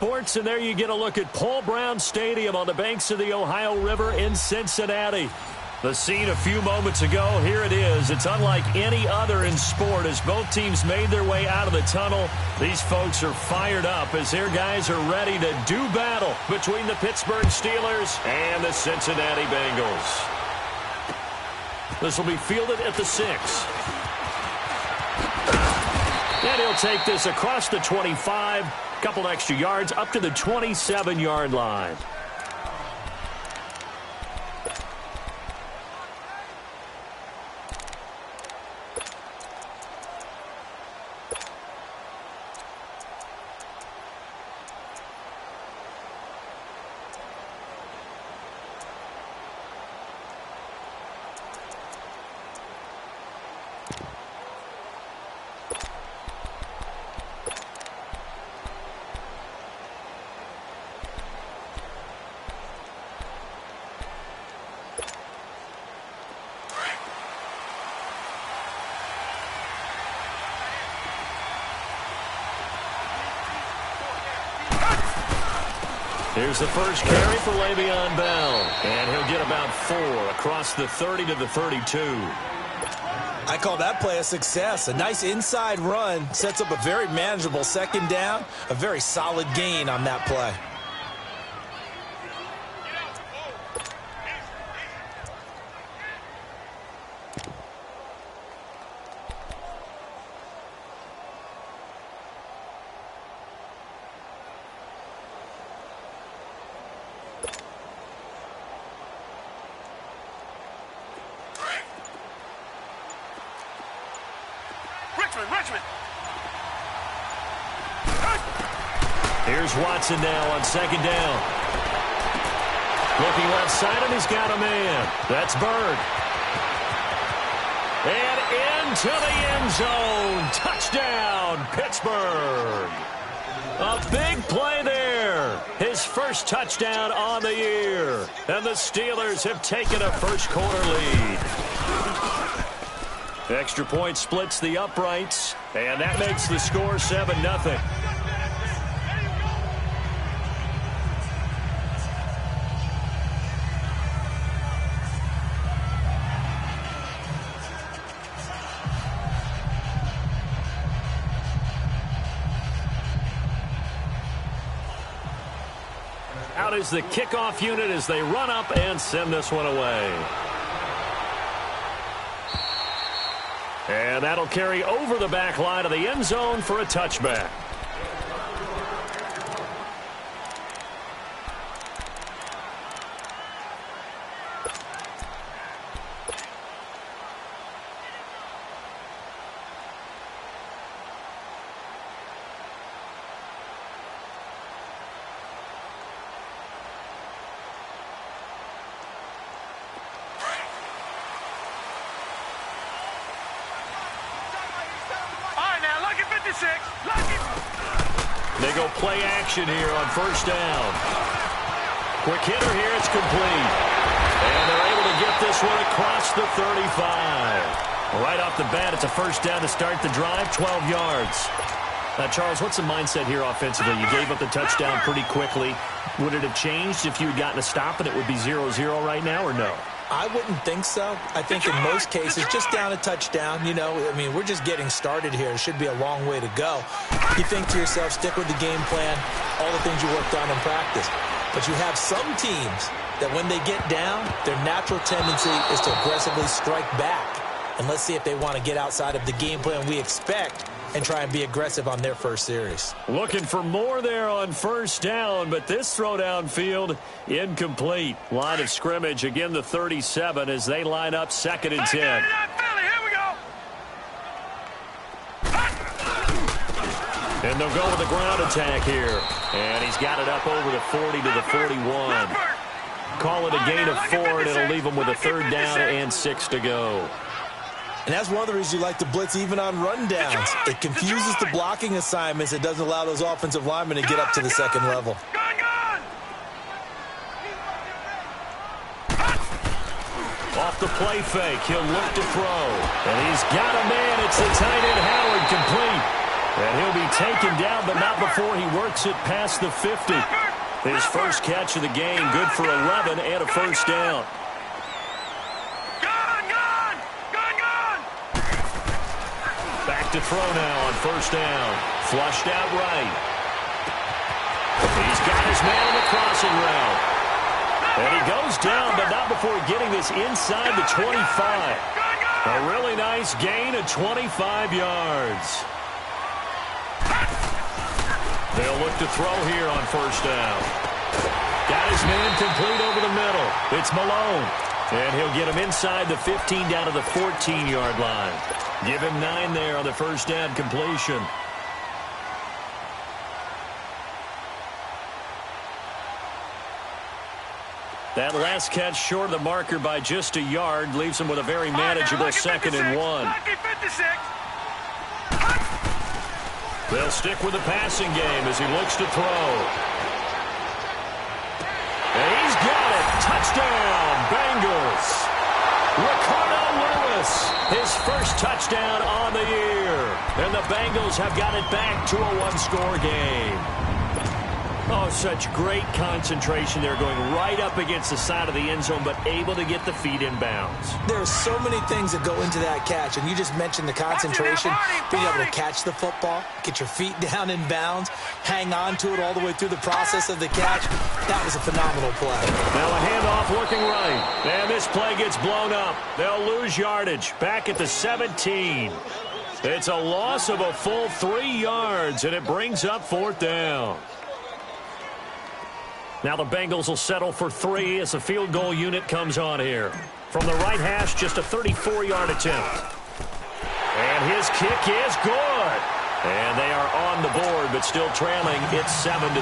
Sports, and there you get a look at Paul Brown Stadium on the banks of the Ohio River in Cincinnati. The scene a few moments ago, here it is. It's unlike any other in sport as both teams made their way out of the tunnel. These folks are fired up as their guys are ready to do battle between the Pittsburgh Steelers and the Cincinnati Bengals. This will be fielded at the 6. And he'll take this across the 25. Couple extra yards up to the 27-yard line. Here's the first carry for Le'Veon Bell. And he'll get about 4 across the 30 to the 32. I call that play a success. A nice inside run sets up a very manageable second down. A very solid gain on that play. Here's Watson now on second down. Looking left side, and he's got a man. That's Bird. And into the end zone. Touchdown, Pittsburgh. A big play there. His first touchdown on the year. And the Steelers have taken a first-quarter lead. Extra point splits the uprights, and that makes the score 7-0. Out is the kickoff unit as they run up and send this one away. And that'll carry over the back line of the end zone for a touchback. They go play action here on first down. Quick hitter here, it's complete. And they're able to get this one across the 35. Right off the bat, it's a first down to start the drive, 12 yards. Now, Charles, what's the mindset here offensively? You gave up the touchdown pretty quickly. Would it have changed if you had gotten a stop and it would be 0-0 right now, or no? I wouldn't think so. I think in most cases, just down a touchdown, you know, I mean, we're just getting started here. It should be a long way to go. You think to yourself, stick with the game plan, all the things you worked on in practice. But you have some teams that when they get down, their natural tendency is to aggressively strike back. And let's see if they want to get outside of the game plan we expect and try and be aggressive on their first series. Looking for more there on first down, but this throw downfield incomplete. Line of scrimmage, again the 37 as they line up 2nd and 10. And they'll go with the ground attack here. And he's got it up over the 40 to the 41. Call it a gain of 4, and it'll leave them with a 3rd down and 6 to go. And that's one of the reasons you like to blitz even on rundowns. It confuses the blocking assignments. It doesn't allow those offensive linemen to get up to the second level. Off the play fake, he'll look to throw. And he's got a man. It's the tight end Howard, complete. And he'll be taken down, but not before he works it past the 50. His first catch of the game, good for 11 and a first down. Back to throw now on first down. Flushed out right. He's got his man in the crossing route. And he goes down, but not before getting this inside the 25. A really nice gain of 25 yards. They'll look to throw here on first down. Got his man complete over the middle. It's Malone. And he'll get him inside the 15 down to the 14-yard line. Give him 9 there on the first down completion. That last catch short of the marker by just a yard leaves him with a very manageable 2nd and 1. They'll stick with the passing game as he looks to throw. And he's got it. Touchdown, Bengals. Ricardo Lewis, his first touchdown on the year. And the Bengals have got it back to a one-score game. Oh, such great concentration there, going right up against the side of the end zone, but able to get the feet in bounds. There are so many things that go into that catch, and you just mentioned the concentration, being able to catch the football, get your feet down in bounds, hang on to it all the way through the process of the catch. That was a phenomenal play. Now a handoff looking right, and this play gets blown up. They'll lose yardage back at the 17. It's a loss of a full 3 yards, and it brings up 4th down. Now the Bengals will settle for 3 as the field goal unit comes on here. From the right hash, just a 34-yard attempt. And his kick is good. And they are on the board, but still trailing. It's 7-3.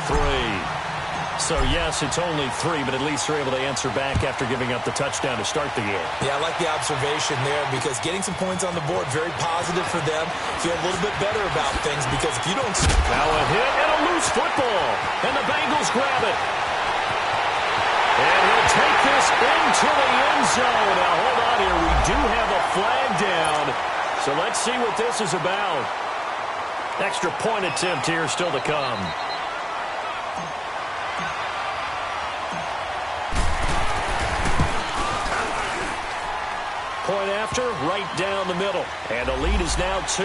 So, yes, it's only 3, but at least they're able to answer back after giving up the touchdown to start the game. Yeah, I like the observation there because getting some points on the board, very positive for them. Feel a little bit better about things because if you don't... Now a hit and a loose football. And the Bengals grab it. And he'll take this into the end zone. Now, hold on here. We do have a flag down. So let's see what this is about. Extra point attempt here still to come. Point after, right down the middle. And the lead is now 2.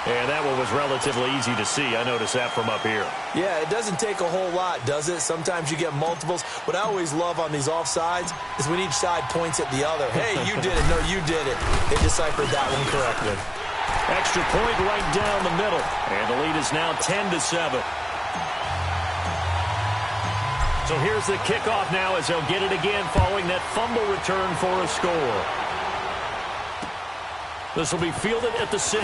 And that one was relatively easy to see. I noticed that from up here. Yeah, it doesn't take a whole lot, does it? Sometimes you get multiples. What I always love on these offsides is when each side points at the other. Hey, you did it. No, you did it. They deciphered that one correctly. Extra point right down the middle. And the lead is now 10-7. So here's the kickoff now as they'll get it again following that fumble return for a score. This will be fielded at the 6.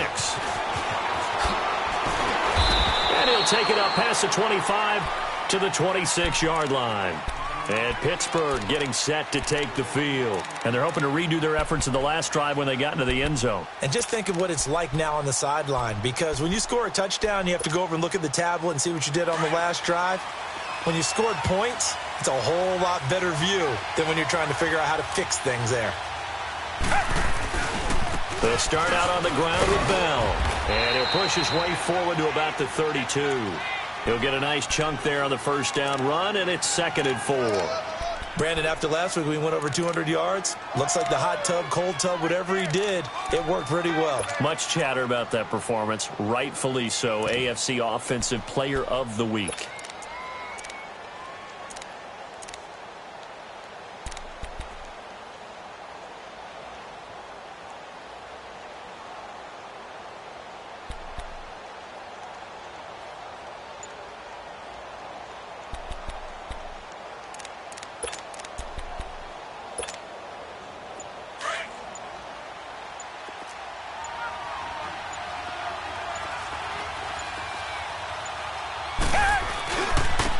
And he'll take it up past the 25 to the 26-yard line. And Pittsburgh getting set to take the field. And they're hoping to redo their efforts in the last drive when they got into the end zone. And just think of what it's like now on the sideline. Because when you score a touchdown, you have to go over and look at the tablet and see what you did on the last drive. When you scored points, it's a whole lot better view than when you're trying to figure out how to fix things there. They'll start out on the ground with Bell. And he'll push his way forward to about the 32. He'll get a nice chunk there on the first down run, and it's 2nd and 4. Brandon, after last week we went over 200 yards. Looks like the hot tub, cold tub, whatever he did, it worked pretty well. Much chatter about that performance. Rightfully so. AFC Offensive Player of the Week.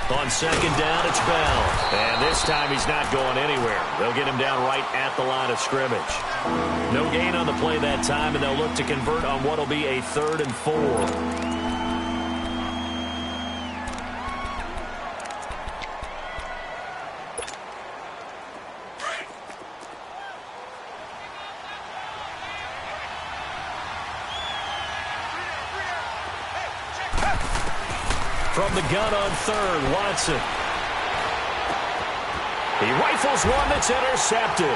On second down, it's Bell. And this time he's not going anywhere. They'll get him down right at the line of scrimmage. No gain on the play that time, and they'll look to convert on what will be a 3rd and 4. from the gun on third. Watson. He rifles one that's intercepted.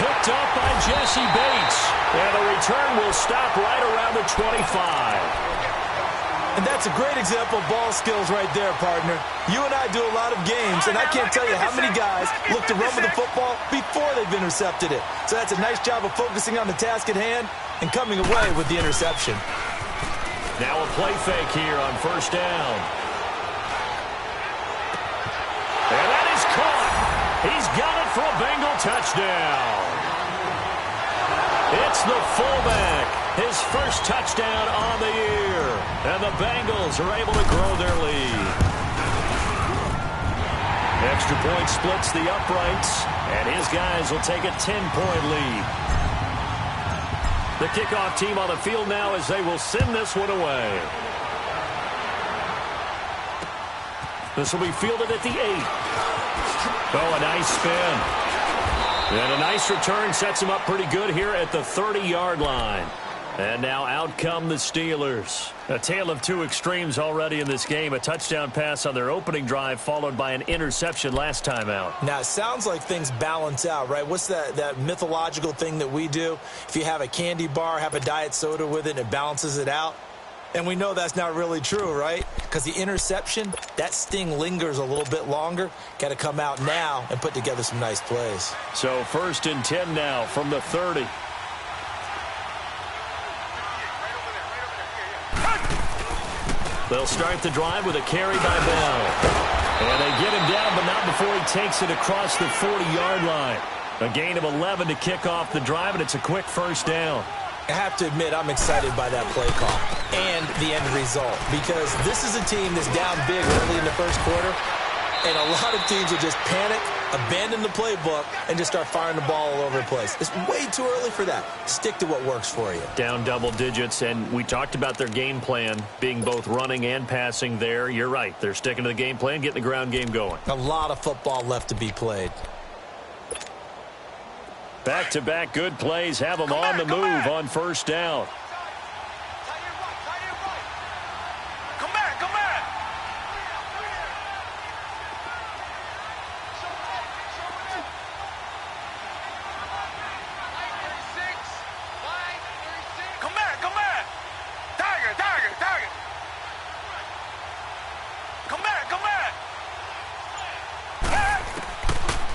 Picked up by Jesse Bates. And the return will stop right around the 25. And that's a great example of ball skills right there, partner. You and I do a lot of games, and I can't tell you how many guys look to run with the football before they've intercepted it. So that's a nice job of focusing on the task at hand and coming away with the interception. Now a play fake here on first down. And that is caught. He's got it for a Bengal touchdown. It's the fullback. His first touchdown on the year. And the Bengals are able to grow their lead. Extra point splits the uprights. And his guys will take a 10-point lead. The kickoff team on the field now as they will send this one away. This will be fielded at the 8. Oh, a nice spin. And a nice return sets him up pretty good here at the 30-yard line. And now out come the Steelers. A tale of two extremes already in this game. A touchdown pass on their opening drive followed by an interception last time out. Now, it sounds like things balance out, right? What's that mythological thing that we do? If you have a candy bar, have a diet soda with it, and it balances it out. And we know that's not really true, right? Because the interception, that sting lingers a little bit longer. Got to come out now and put together some nice plays. So 1st and 10 now from the 30. They'll start the drive with a carry by Bell. And they get him down, but not before he takes it across the 40-yard line. A gain of 11 to kick off the drive, and it's a quick first down. I have to admit, I'm excited by that play call and the end result, because this is a team that's down big early in the first quarter, and a lot of teams will just panic, abandon the playbook, and just start firing the ball all over the place. It's way too early for that. Stick to what works for you. Down double digits, and we talked about their game plan being both running and passing there. You're right. They're sticking to the game plan, getting the ground game going. A lot of football left to be played. Back-to-back good plays have them on the move on first down.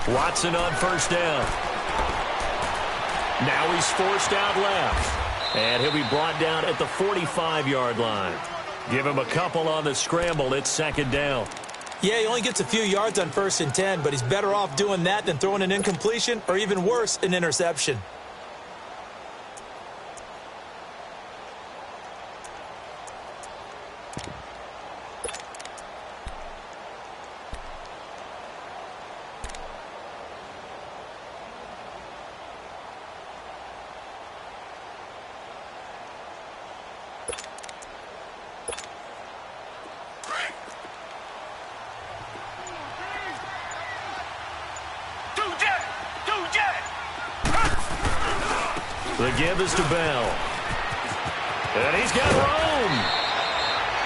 Watson on first down. Now he's forced out left. And he'll be brought down at the 45-yard line. Give him a couple on the scramble. It's second down. Yeah, he only gets a few yards on 1st and 10, but he's better off doing that than throwing an incompletion or even worse, an interception. The give is to Bell. And he's got room.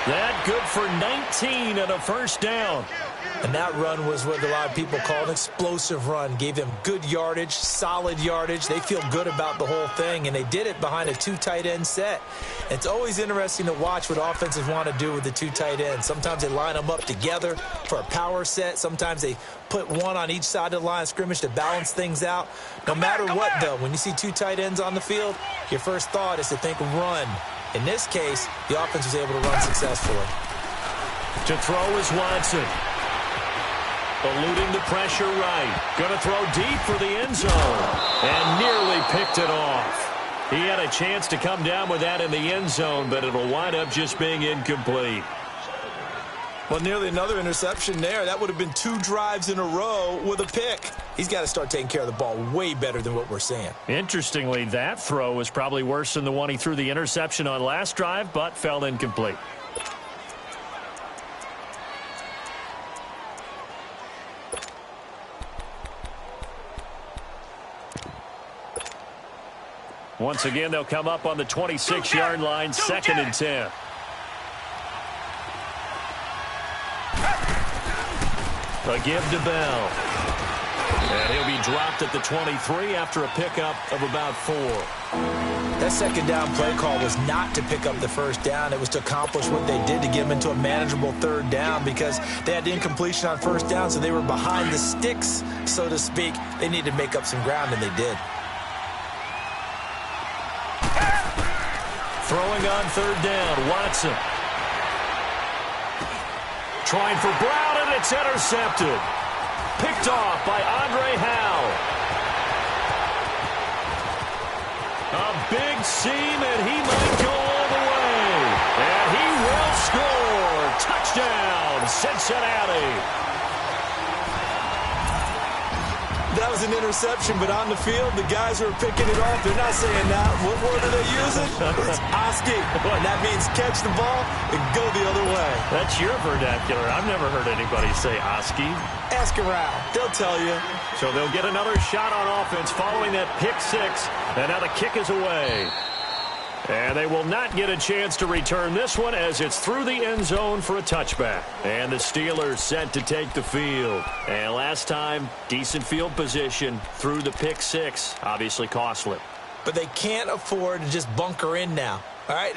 That good for 19 and a first down. And that run was what a lot of people call an explosive run. Gave them good yardage, solid yardage. They feel good about the whole thing, and they did it behind a 2 tight end set. It's always interesting to watch what offenses want to do with the 2 tight ends. Sometimes they line them up together for a power set. Sometimes they put one on each side of the line of scrimmage to balance things out. No matter what, though, when you see 2 tight ends on the field, your first thought is to think run. In this case, the offense was able to run successfully. To throw is Watson. Eluding the pressure right. Going to throw deep for the end zone. And nearly picked it off. He had a chance to come down with that in the end zone, but it'll wind up just being incomplete. Well, nearly another interception there. That would have been 2 drives in a row with a pick. He's got to start taking care of the ball way better than what we're seeing. Interestingly, that throw was probably worse than the one he threw the interception on last drive, but fell incomplete. Once again, they'll come up on the 26-yard line, 2nd and 10. A give to Bell. And he'll be dropped at the 23 after a pickup of about 4. That second down play call was not to pick up the first down. It was to accomplish what they did to get them into a manageable third down because they had incompletion on first down, so they were behind the sticks, so to speak. They needed to make up some ground, and they did. Throwing on third down, Watson. Trying for Brown, and it's intercepted. Picked off by Andre Howe. A big seam, and he might go all the way. And he will score. Touchdown, Cincinnati. That was an interception, but on the field, the guys who are picking it off, they're not saying that. What word are they using? It's Oski. And that means catch the ball and go the other way. That's your vernacular. I've never heard anybody say Oski. Ask around. They'll tell you. So they'll get another shot on offense following that pick 6. And now the kick is away. And they will not get a chance to return this one as it's through the end zone for a touchback. And the Steelers set to take the field. And last time, decent field position through the pick 6. Obviously costly. But they can't afford to just bunker in now. All right,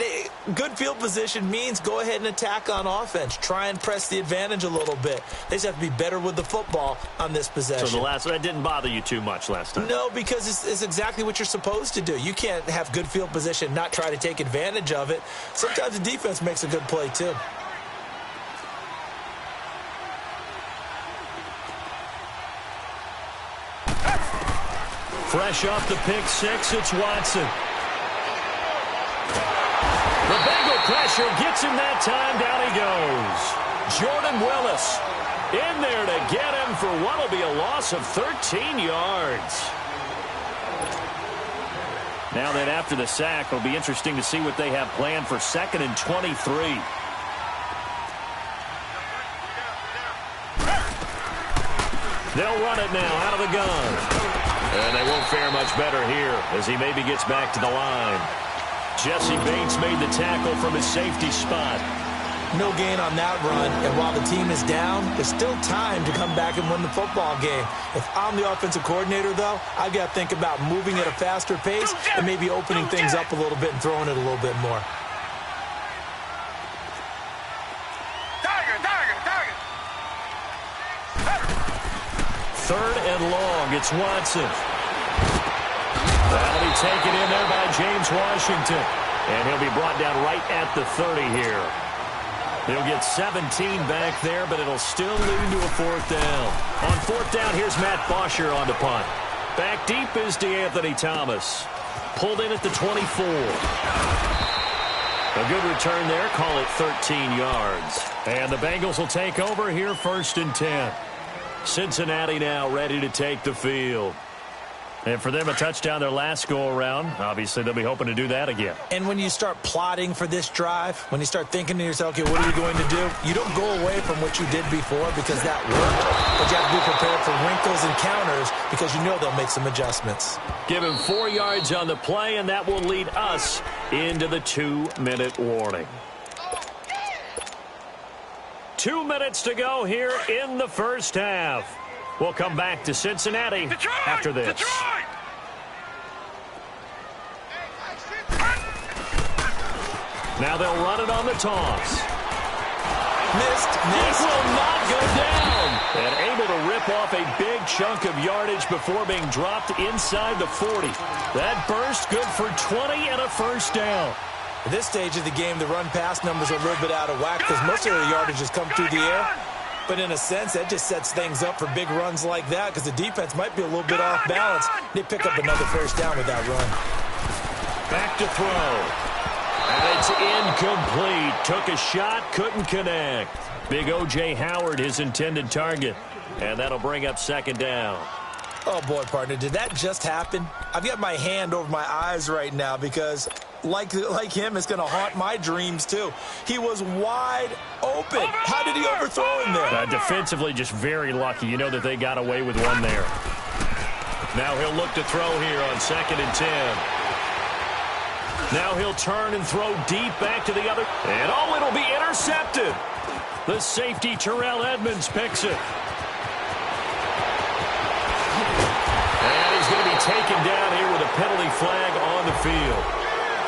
good field position means go ahead and attack on offense. Try and press the advantage a little bit. They just have to be better with the football on this possession. So that didn't bother you too much last time? No, because it's exactly what you're supposed to do. You can't have good field position and not try to take advantage of it. Sometimes the defense makes a good play, too. Fresh off the pick 6, it's Watson. The Bengal pressure gets him that time. Down he goes. Jordan Willis in there to get him for what will be a loss of 13 yards. Now that after the sack, it'll be interesting to see what they have planned for 2nd and 23. They'll run it now out of the gun. And they won't fare much better here as he maybe gets back to the line. Jesse Bates made the tackle from his safety spot. No gain on that run, and while the team is down, there's still time to come back and win the football game. If I'm the offensive coordinator, though, I've got to think about moving at a faster pace and maybe opening things up a little bit and throwing it a little bit more. Third and long, it's Watson. That'll be taken in there by James Washington. And he'll be brought down right at the 30 here. He'll get 17 back there, but it'll still lead to a 4th down. On 4th down, here's Matt Bosher on the punt. Back deep is DeAnthony Thomas. Pulled in at the 24. A good return there, call it 13 yards. And the Bengals will take over here 1st and 10. Cincinnati now ready to take the field. And for them, a touchdown their last go-around. Obviously, they'll be hoping to do that again. And when you start plotting for this drive, when you start thinking to yourself, okay, what are we going to do? You don't go away from what you did before because that worked. But you have to be prepared for wrinkles and counters because you know they'll make some adjustments. Give him 4 yards on the play, and that will lead us into the 2-minute warning. 2 minutes to go here in the first half. We'll come back to Cincinnati after this. Now they'll run it on the toss. Missed. It will not go down. And able to rip off a big chunk of yardage before being dropped inside the 40. That burst good for 20 and a 1st down. At this stage of the game, the run-pass numbers are a little bit out of whack because most of the yardage has come through the air. But in a sense, that just sets things up for big runs like that because the defense might be a little bit off balance. They pick up another 1st down with that run. Back to throw. And it's incomplete. Took a shot, couldn't connect. Big O.J. Howard, his intended target. And that'll bring up 2nd down. Oh, boy, partner, did that just happen? I've got my hand over my eyes right now because, like him, it's going to haunt my dreams, too. He was wide open. How did he overthrow him there? Defensively, just very lucky. You know that they got away with one there. Now he'll look to throw here on 2nd and 10. Now he'll turn and throw deep back to the other. And, oh, it'll be intercepted. The safety, Terrell Edmonds, picks it. taken down here with a penalty flag on the field.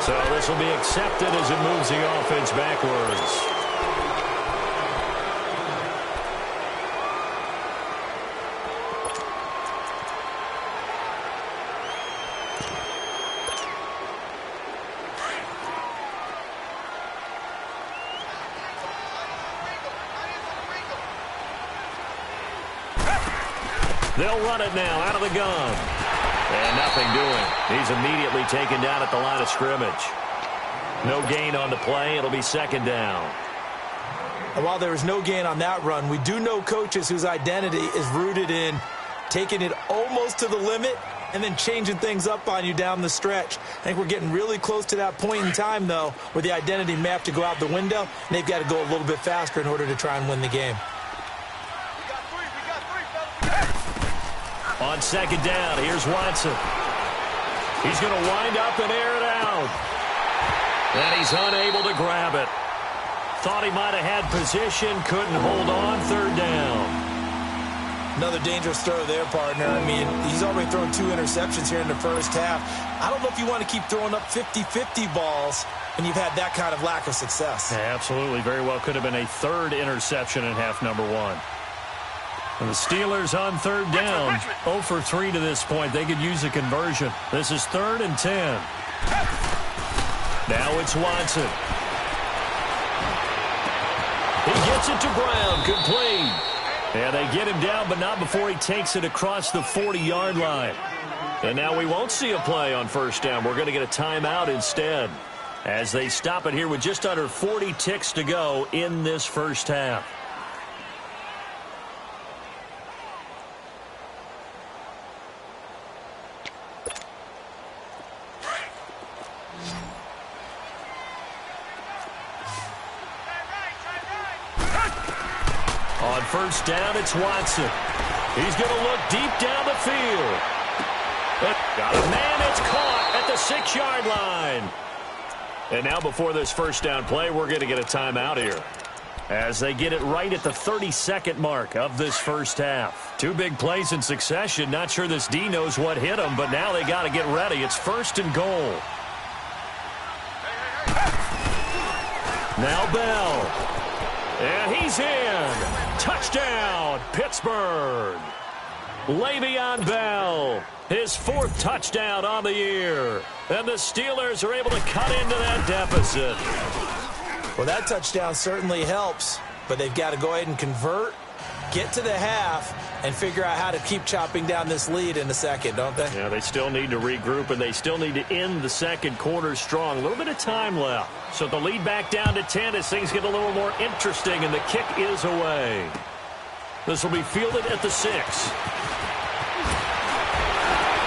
So this will be accepted as it moves the offense backwards. They'll run it now out of the gun. And nothing doing. He's immediately taken down at the line of scrimmage. No gain on the play. It'll be second down. And while there was no gain on that run, we do know coaches whose identity is rooted in taking it almost to the limit and then changing things up on you down the stretch. I think we're getting really close to that point in time, though, where the identity may have to go out the window, and they've got to go a little bit faster in order to try and win the game. On second down, here's Watson. He's going to wind up and air it out. And he's unable to grab it. Thought he might have had position, couldn't hold on, third down. Another dangerous throw there, partner. I mean, he's already thrown 2 interceptions here in the first half. I don't know if you want to keep throwing up 50-50 balls when you've had that kind of lack of success. Yeah, absolutely. Very well could have been a third interception in half number 1. And the Steelers on third down, 0 for 3 to this point. They could use a conversion. This is 3rd and 10. Now it's Watson. He gets it to Brown, complete. And they get him down, but not before he takes it across the 40-yard line. And now we won't see a play on first down. We're going to get a timeout instead, as they stop it here with just under 40 ticks to go in this first half. On first down, it's Watson. He's going to look deep down the field. Got a man, it's caught at the 6-yard line. And now before this first down play, we're going to get a timeout here, as they get it right at the 32nd mark of this first half. 2 big plays in succession. Not sure this D knows what hit him, but now they got to get ready. It's 1st and goal. Now Bell. And he's in. Touchdown, Pittsburgh. Le'Veon Bell, his 4th touchdown on the year. And the Steelers are able to cut into that deficit. Well, that touchdown certainly helps, but they've got to go ahead and convert, get to the half, and figure out how to keep chopping down this lead in the second, don't they? Yeah, they still need to regroup, and they still need to end the second quarter strong. A little bit of time left. So the lead back down to 10 as things get a little more interesting, and the kick is away. This will be fielded at the 6.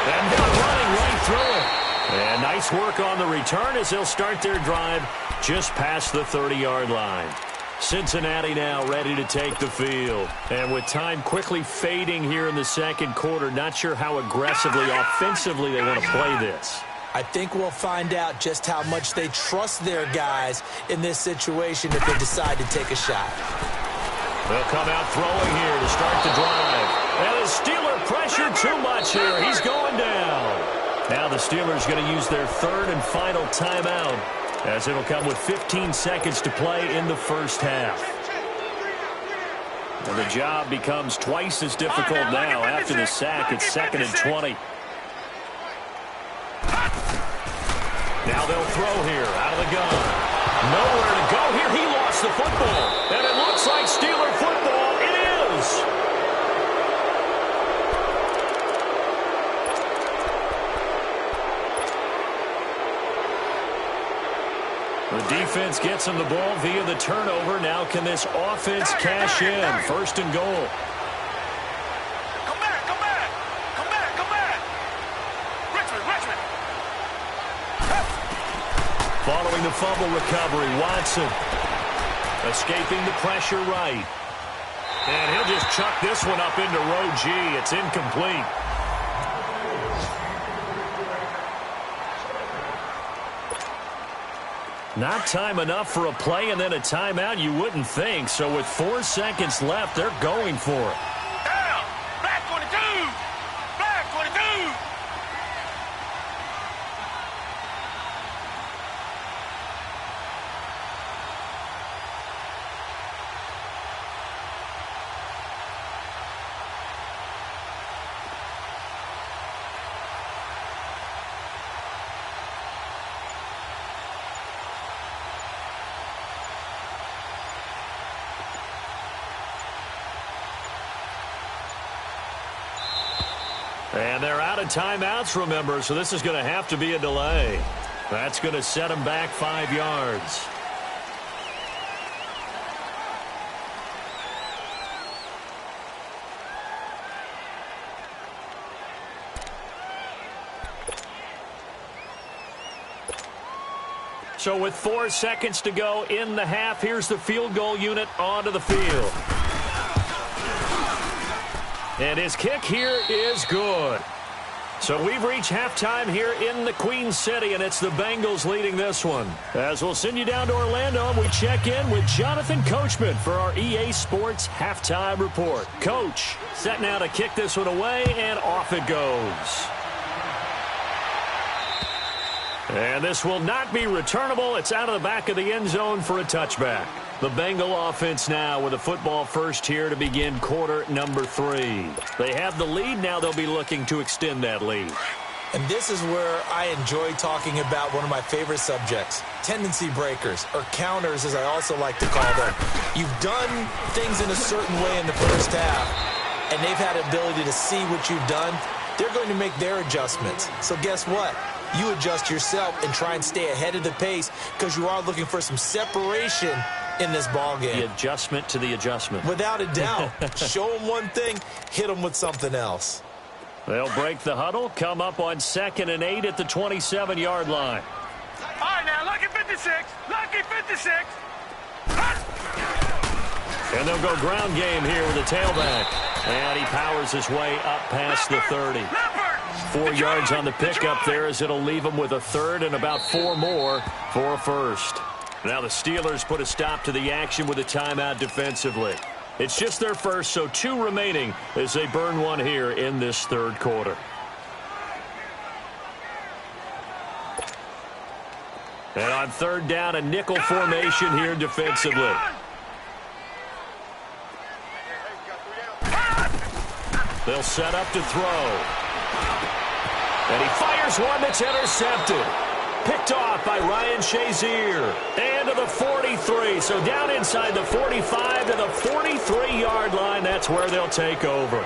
And they're running right through it. And nice work on the return as they'll start their drive just past the 30-yard line. Cincinnati now ready to take the field. And with time quickly fading here in the second quarter, not sure how aggressively, offensively they want to play this. I think we'll find out just how much they trust their guys in this situation if they decide to take a shot. They'll come out throwing here to start the drive. And the Steeler pressure too much here. He's going down. Now the Steelers going to use their 3rd and final timeout, as it'll come with 15 seconds to play in the first half. And the job becomes twice as difficult now after the sack. It's 2nd and 20. Now they'll throw here out of the gun. Nowhere to go here. He lost the football. And it looks like Steeler football. It is. The defense gets him the ball via the turnover. Now can this offense cash in? 1st and goal. Come back. Richmond. Following the fumble recovery, Watson escaping the pressure right. And he'll just chuck this one up into row G. It's incomplete. Not time enough for a play and then a timeout, you wouldn't think. So with 4 seconds left, they're going for it. Down. Black 22. And they're out of timeouts, remember, so this is going to have to be a delay. That's going to set them back 5 yards. So with 4 seconds to go in the half, here's the field goal unit onto the field. And his kick here is good. So we've reached halftime here in the Queen City, and it's the Bengals leading this one. As we'll send you down to Orlando, we check in with Jonathan Coachman for our EA Sports Halftime Report. Coach, set now to kick this one away, and off it goes. And this will not be returnable. It's out of the back of the end zone for a touchback. The Bengal offense now with a football first here to begin quarter number 3. They have the lead. Now they'll be looking to extend that lead. And this is where I enjoy talking about one of my favorite subjects, tendency breakers, or counters as I also like to call them. You've done things in a certain way in the first half, and they've had the ability to see what you've done. They're going to make their adjustments. So guess what? You adjust yourself and try and stay ahead of the pace because you are looking for some separation in this ball game. The adjustment to the adjustment. Without a doubt. Show them one thing, hit them with something else. They'll break the huddle, come up on 2nd and 8 at the 27-yard line. All right, now, lucky 56. Lucky 56. And they'll go ground game here with the tailback. And he powers his way up past the 30. 4 yards on the pickup there as it'll leave him with a third and about 4 more for a first. Now the Steelers put a stop to the action with a timeout defensively. It's just their first, so 2 remaining as they burn one here in this third quarter. And on 3rd down, a nickel formation here defensively. They'll set up to throw. And he fires one that's intercepted. Picked off by Ryan Shazier. And to the 43. So down inside the 45 to the 43-yard line. That's where they'll take over.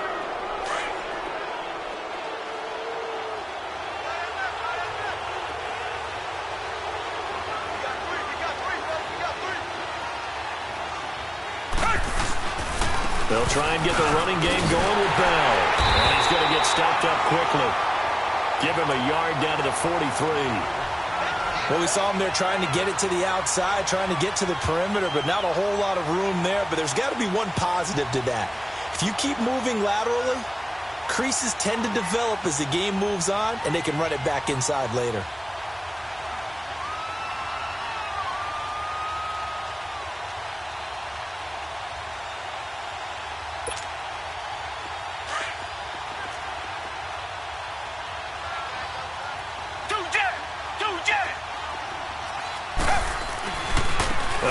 They'll try and get the running game going with Bell. And he's going to get stopped up quickly. Give him a yard down to the 43. Well, we saw him there trying to get it to the outside, trying to get to the perimeter, but not a whole lot of room there. But there's got to be one positive to that. If you keep moving laterally, creases tend to develop as the game moves on, and they can run it back inside later.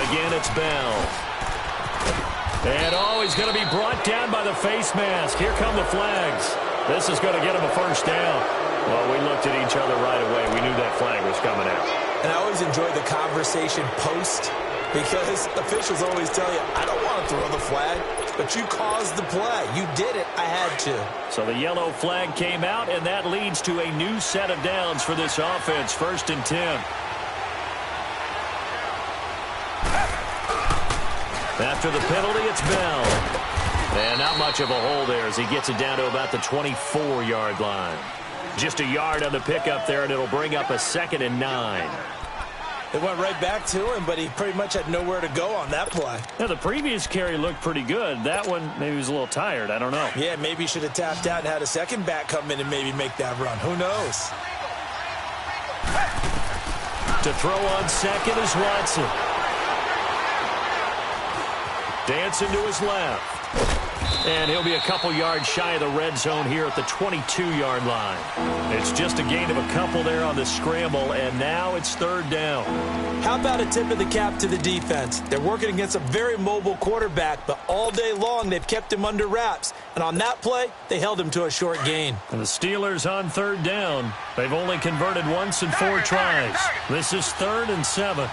Again, it's Bell. And, he's going to be brought down by the face mask. Here come the flags. This is going to get him a first down. Well, we looked at each other right away. We knew that flag was coming out. And I always enjoy the conversation post because officials always tell you, I don't want to throw the flag, but you caused the play. You did it. I had to. So the yellow flag came out, and that leads to a new set of downs for this offense. 1st and 10. After the penalty, it's Bell. And not much of a hole there as he gets it down to about the 24-yard line. Just a yard on the pickup there, and it'll bring up a 2nd and 9. It went right back to him, but he pretty much had nowhere to go on that play. Now, the previous carry looked pretty good. That one, maybe he was a little tired. I don't know. Yeah, maybe he should have tapped out and had a second back come in and maybe make that run. Who knows? To throw on 2nd is Watson. Dancing to his left. And he'll be a couple yards shy of the red zone here at the 22-yard line. It's just a gain of a couple there on the scramble, and now it's 3rd down. How about a tip of the cap to the defense? They're working against a very mobile quarterback, but all day long they've kept him under wraps. And on that play, they held him to a short gain. And the Steelers on 3rd down. They've only converted once in 4 tries. This is 3rd and 7.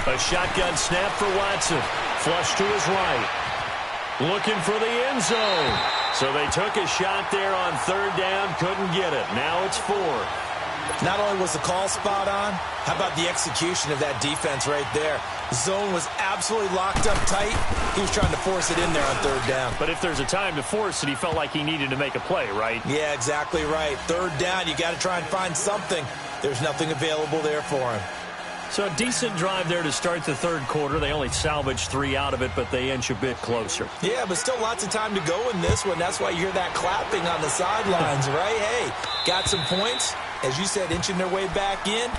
A shotgun snap for Watson. Flush to his right. Looking for the end zone. So they took a shot there on third down, couldn't get it. Now it's 4. Not only was the call spot on, how about the execution of that defense right there? The zone was absolutely locked up tight. He was trying to force it in there on third down. But if there's a time to force it, he felt like he needed to make a play, right? Yeah, exactly right. Third down, you got to try and find something. There's nothing available there for him. So a decent drive there to start the third quarter. They only salvaged 3 out of it, but they inch a bit closer. Yeah, but still lots of time to go in this one. That's why you hear that clapping on the sidelines, right? Hey, got some points. As you said, inching their way back in.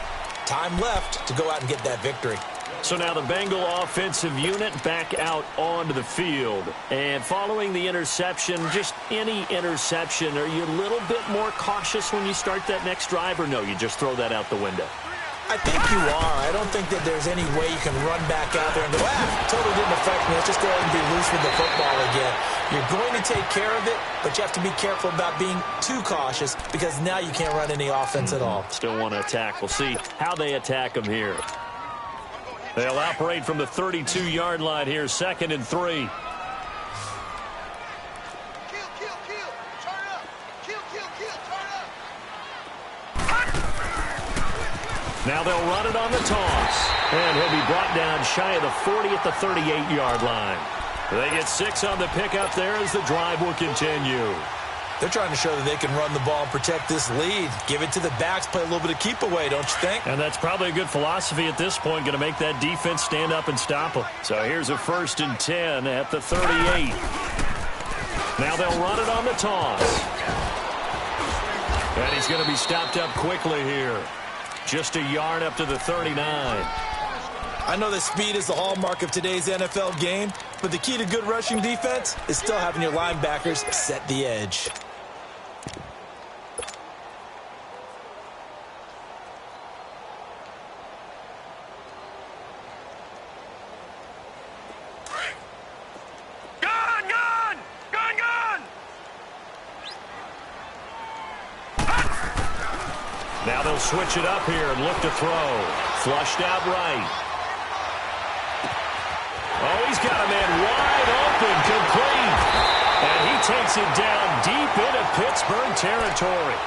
Time left to go out and get that victory. So now the Bengal offensive unit back out onto the field. And following the interception, just any interception, are you a little bit more cautious when you start that next drive, or no, you just throw that out the window? I think you are. I don't think that there's any way you can run back out there and go, totally didn't affect me. Let's just go ahead and be loose with the football again. You're going to take care of it, but you have to be careful about being too cautious because now you can't run any offense at all. Still want to attack. We'll see how they attack them here. They'll operate from the 32-yard line here, 2nd and 3. Now they'll run it on the toss. And he'll be brought down shy of the 40 at the 38-yard line. They get 6 on the pickup there as the drive will continue. They're trying to show that they can run the ball and protect this lead. Give it to the backs, play a little bit of keep away, don't you think? And that's probably a good philosophy at this point, going to make that defense stand up and stop them. So here's a 1st and 10 at the 38. Now they'll run it on the toss. And he's going to be stopped up quickly here. Just a yard up to the 39. I know that speed is the hallmark of today's NFL game, but the key to good rushing defense is still having your linebackers set the edge. Now they'll switch it up here and look to throw. Flushed out right. Oh, he's got a man wide open, complete. And he takes it down deep into Pittsburgh territory.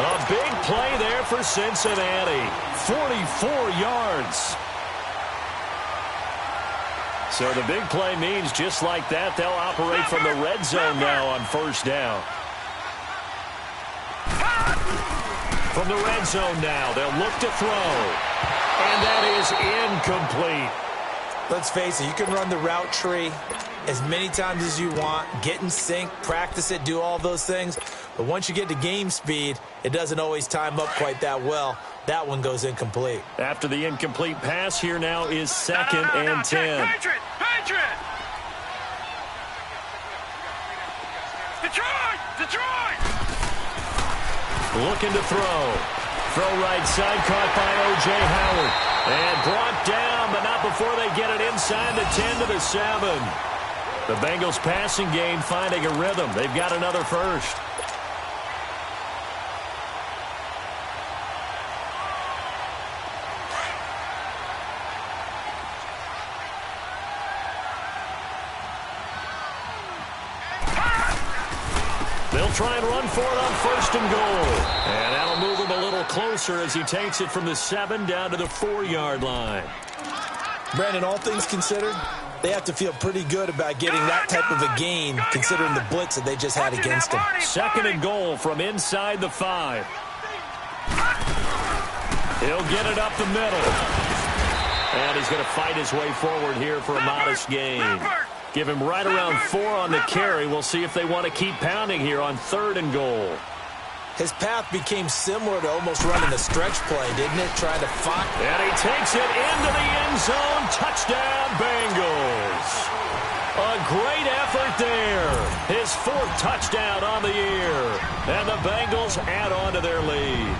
A big play there for Cincinnati. 44 yards. So the big play means just like that, they'll operate from the red zone now on 1st down. From the red zone now, they'll look to throw. And that is incomplete. Let's face it, you can run the route tree as many times as you want, get in sync, practice it, do all those things. But once you get to game speed, it doesn't always time up quite that well. That one goes incomplete. After the incomplete pass, here now is 2nd and 10. Patriot! Detroit! Looking to throw. Throw right side, caught by O.J. Howard. And brought down, but not before they get it inside the 10 to the 7. The Bengals passing game finding a rhythm. They've got another first. They'll try and run for it on 1st and goal. And that'll move him a little closer as he takes it from the 7 down to the 4-yard line. Brandon, all things considered, they have to feel pretty good about getting that type of a gain considering the blitz that they just had against them. 2nd and goal from inside the 5. He'll get it up the middle. And he's going to fight his way forward here for a modest gain. Give him right around 4 on the carry. We'll see if they want to keep pounding here on 3rd and goal. His path became similar to almost running a stretch play, didn't it? Trying to fight. And he takes it into the end zone. Touchdown, Bengals. A great effort there. His 4th touchdown on the year. And the Bengals add on to their lead.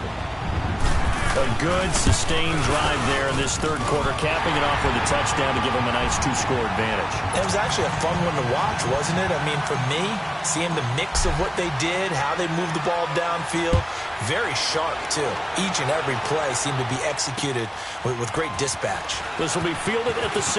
A good, sustained drive there in this 3rd quarter, capping it off with a touchdown to give them a nice 2-score advantage. It was actually a fun one to watch, wasn't it? I mean, for me, seeing the mix of what they did, how they moved the ball downfield, very sharp, too. Each and every play seemed to be executed with great dispatch. This will be fielded at the 6.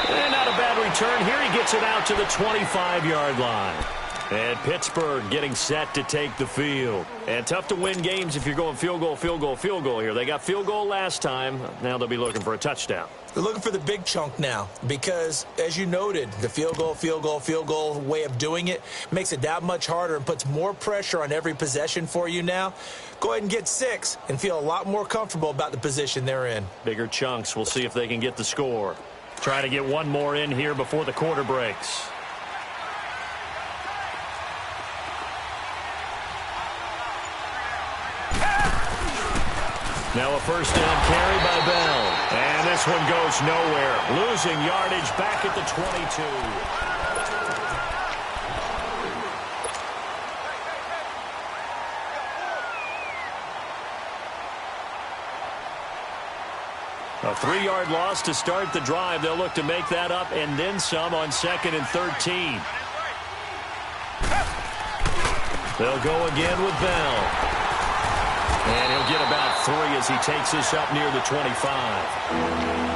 And not a bad return here. He gets it out to the 25-yard line. And Pittsburgh getting set to take the field. And tough to win games if you're going field goal, field goal, field goal here. They got field goal last time. Now they'll be looking for a touchdown. They're looking for the big chunk now because, as you noted, the field goal, field goal, field goal way of doing it makes it that much harder and puts more pressure on every possession for you now. Go ahead and get 6 and feel a lot more comfortable about the position they're in. Bigger chunks. We'll see if they can get the score. Trying to get one more in here before the quarter breaks. Now a first down carry by Bell. And this one goes nowhere. Losing yardage back at the 22. A 3-yard loss to start the drive. They'll look to make that up and then some on 2nd and 13. They'll go again with Bell. And he'll get about 3 as he takes this up near the 25.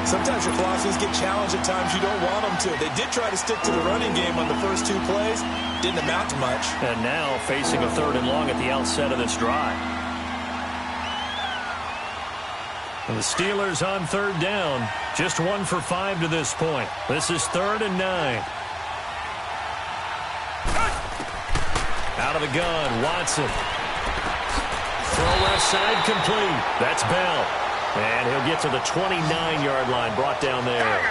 Sometimes your philosophies get challenged at times you don't want them to. They did try to stick to the running game on the first 2 plays. Didn't amount to much. And now facing a 3rd and long at the outset of this drive. And the Steelers on 3rd down. Just 1 for 5 to this point. This is 3rd and 9. Out of the gun, Watson. Throw left side complete. That's Bell. And he'll get to the 29-yard line, brought down there.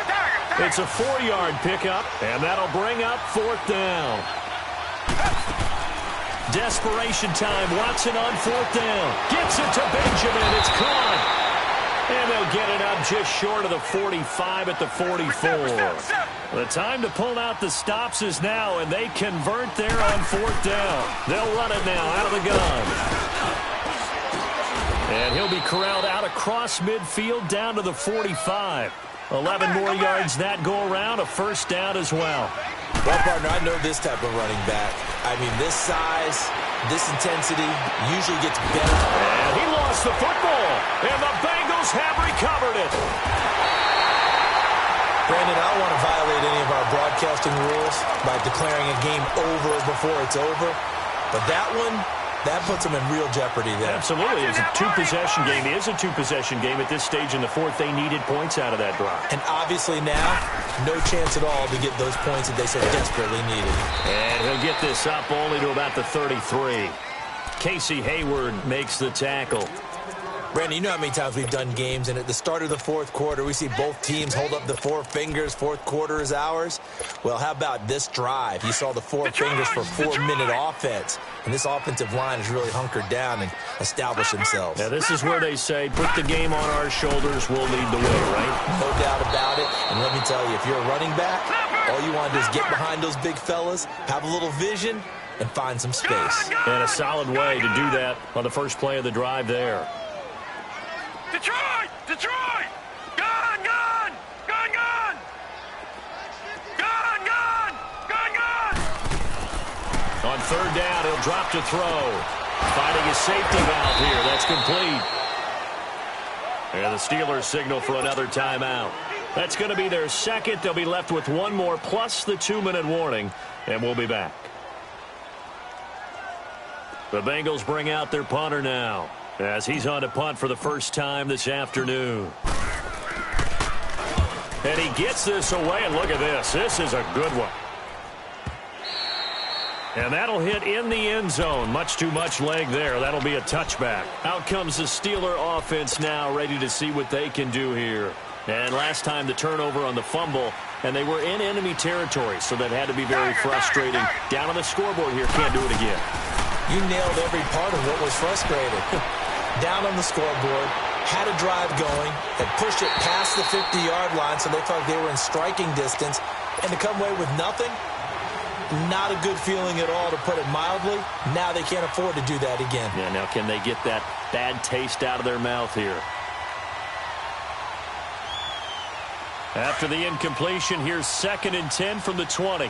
It's a 4-yard pickup, and that'll bring up 4th down. Desperation time. Watson on 4th down. Gets it to Benjamin. It's caught. And they'll get it up just short of the 45 at the 44. The time to pull out the stops is now, and they convert there on 4th down. They'll run it now out of the gun. And he'll be corralled out across midfield down to the 45. 11 more yards that go around, a first down as well. Well, partner, I know this type of running back. I mean, this size, this intensity usually gets better. And he lost the football, and the Bengals have recovered it. Brandon, I don't want to violate any of our broadcasting rules by declaring a game over before it's over. But that one, that puts them in real jeopardy there. Absolutely. It's a 2-possession game. It is a 2-possession game at this stage in the 4th. They needed points out of that drive. And obviously now, no chance at all to get those points that they so desperately needed. And he'll get this up only to about the 33. Casey Hayward makes the tackle. Brandon, you know how many times we've done games, and at the start of the 4th quarter, we see both teams hold up the 4 fingers, 4th quarter is ours. Well, how about this drive? You saw the 4 fingers for 4-minute offense, and this offensive line has really hunkered down and established themselves. Now, this is where they say, put the game on our shoulders, we'll lead the way, right? No doubt about it, and let me tell you, if you're a running back, all you want to do is get behind those big fellas, have a little vision, and find some space. And a solid way to do that on the first play of the drive there. Detroit! Detroit! Gun! Gun! Gun! Gun! Gun! Gun! Gun! Gun! On 3rd down, he'll drop to throw. Finding his safety valve here. That's complete. And the Steelers signal for another timeout. That's going to be their 2nd. They'll be left with 1 more plus the 2-minute warning, and we'll be back. The Bengals bring out their punter now, as he's on to punt for the first time this afternoon. And he gets this away, and look at this. This is a good one. And that'll hit in the end zone. Much too much leg there. That'll be a touchback. Out comes the Steeler offense now, ready to see what they can do here. And last time the turnover on the fumble, and they were in enemy territory, so that had to be very frustrating. Down on the scoreboard here, can't do it again. You nailed every part of what was frustrating. Down on the scoreboard, had a drive going, had pushed it past the 50-yard line, so they thought they were in striking distance, and to come away with nothing, not a good feeling at all, to put it mildly. Now they can't afford to do that again. Yeah, now can they get that bad taste out of their mouth here? After the incompletion, here's 2nd and 10 from the 20.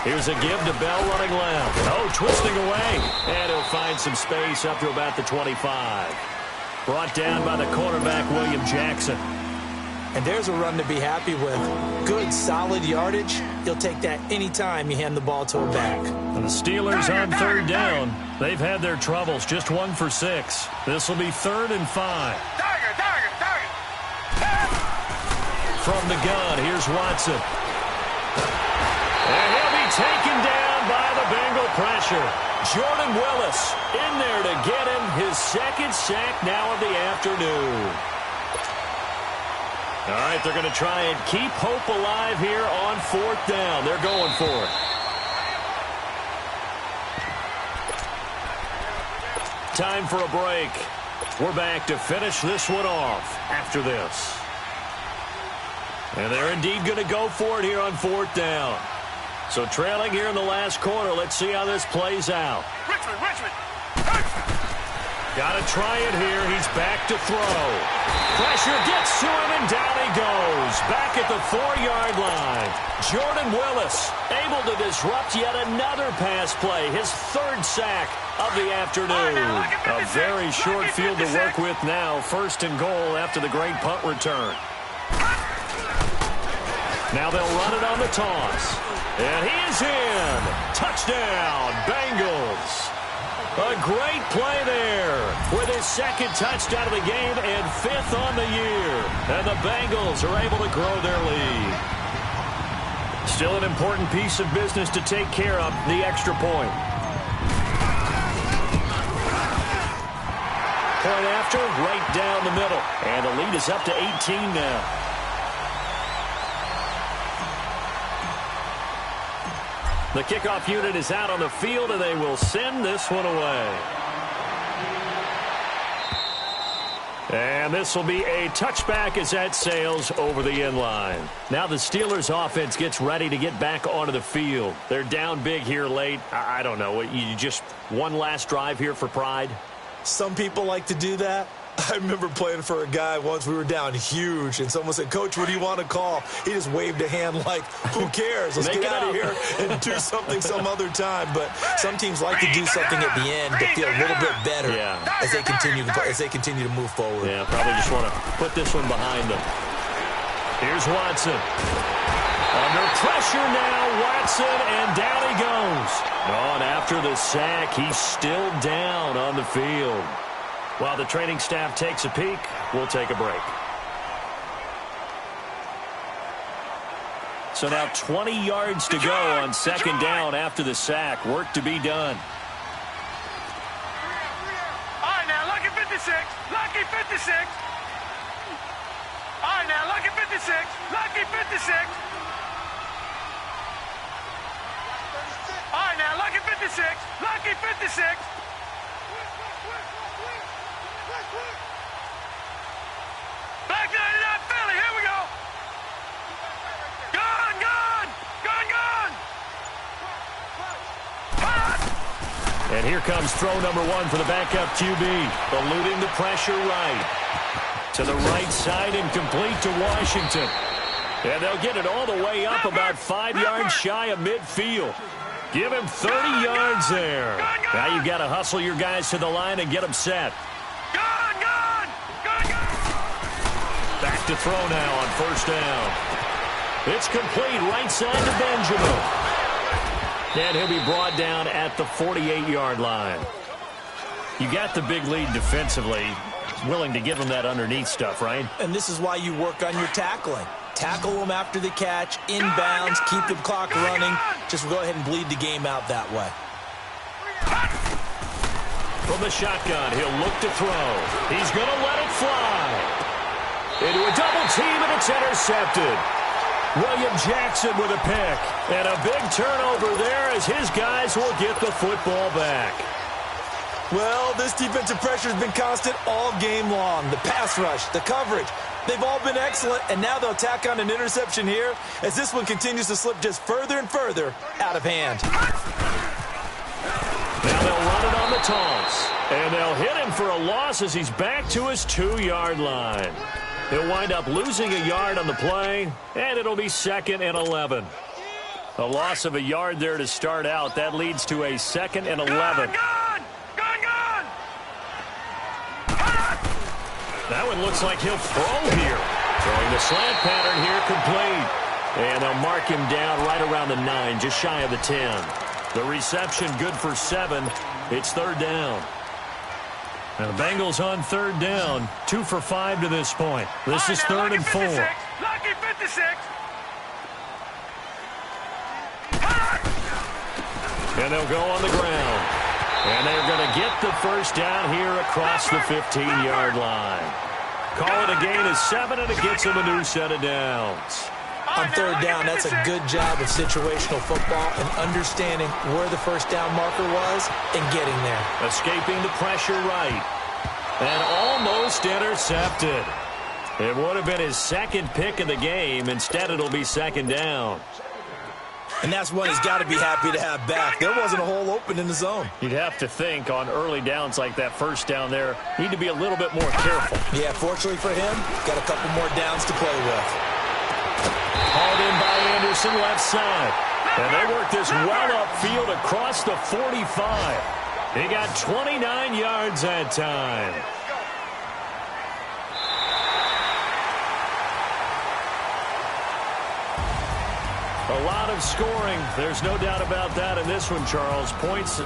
Here's a give to Bell running left. Oh, twisting away. And he'll find some space up to about the 25. Brought down by the cornerback, William Jackson. And there's a run to be happy with. Good, solid yardage. You'll take that anytime you hand the ball to a back. And the Steelers on third down. They've had their troubles. Just 1 for 6. This will be 3rd and 5. Target. From the gun, here's Watson. And he'll be taken down by the Bengal pressure. Jordan Willis in there to get him his 2nd sack now of the afternoon. All right, they're going to try and keep hope alive here on 4th down. They're going for it. Time for a break. We're back to finish this one off after this. And they're indeed going to go for it here on 4th down. So trailing here in the last quarter. Let's see how this plays out. Richmond. Got to try it here. He's back to throw. Pressure gets to him, and down he goes. Back at the 4-yard line. Jordan Willis able to disrupt yet another pass play. His 3rd sack of the afternoon. A very short field to work with now. 1st and goal after the great punt return. Now they'll run it on the toss. And he is in. Touchdown, Bengals. A great play there with his 2nd touchdown of the game and 5th on the year. And the Bengals are able to grow their lead. Still an important piece of business to take care of, the extra point. Point after, right down the middle. And the lead is up to 18 now. The kickoff unit is out on the field, and they will send this one away. And this will be a touchback as that sails over the end line. Now the Steelers offense gets ready to get back onto the field. They're down big here late. I don't know. You just one last drive here for pride? Some people like to do that. I remember playing for a guy once. We were down huge, and someone said, "Coach, what do you want to call?" He just waved a hand like, who cares? Let's get out of here and do something some other time. But some teams like to do something at the end to feel a little bit better as they continue to move forward. Yeah, probably just want to put this one behind them. Here's Watson. Under pressure now, Watson, and down he goes. On after the sack, he's still down on the field. While the training staff takes a peek, we'll take a break. So now 20 yards to go on 2nd down after the sack. Work to be done. All right, now, lucky 56. Lucky 56. All right, now, lucky 56. Lucky 56. All right, now, lucky 56. Lucky 56. Back 99 Philly, here we go. Gone. And here comes throw number 1 for the backup QB. Eluding the pressure right. To the right side and complete to Washington. And they'll get it all the way up about 5 yards shy of midfield. Give him 30 yards there. Now you've got to hustle your guys to the line and get them set. Back to throw now on 1st down. It's complete right side to Benjamin. And he'll be brought down at the 48-yard line. You got the big lead defensively. Willing to give him that underneath stuff, right? And this is why you work on your tackling. Tackle them after the catch, inbounds, keep the clock running. Just go ahead and bleed the game out that way. From the shotgun, he'll look to throw. He's going to let it fly. Into a double team, and it's intercepted. William Jackson with a pick. And a big turnover there as his guys will get the football back. Well, this defensive pressure has been constant all game long. The pass rush, the coverage, they've all been excellent, and now they'll tack on an interception here as this one continues to slip just further and further out of hand. Now they'll run it on the toss, and they'll hit him for a loss as he's back to his 2-yard line. He'll wind up losing a yard on the play, and it'll be 2nd and 11. A loss of a yard there to start out. That leads to a 2nd and 11. That one looks like he'll throw here. Throwing the slant pattern here complete. And they'll mark him down right around the 9, just shy of the 10. The reception good for 7. It's third down. And the Bengals on third down. 2 for 5 to this point. This is third and 4. Lucky 56. And they'll go on the ground. And they're going to get the first down here across the 15-yard line. Call it a gain of 7, and it gets them a new set of downs. On third down, that's a good job of situational football and understanding where the first down marker was and getting there. Escaping the pressure right. And almost intercepted. It would have been his second pick of the game. Instead, it'll be second down. And that's one he's got to be happy to have back. There wasn't a hole open in the zone. You'd have to think on early downs like that first down there, need to be a little bit more careful. Yeah, fortunately for him, got a couple more downs to play with. Hauled in by Anderson left side. And they work this well upfield across the 45. He got 29 yards that time. A lot of scoring. There's no doubt about that in this one, Charles. Points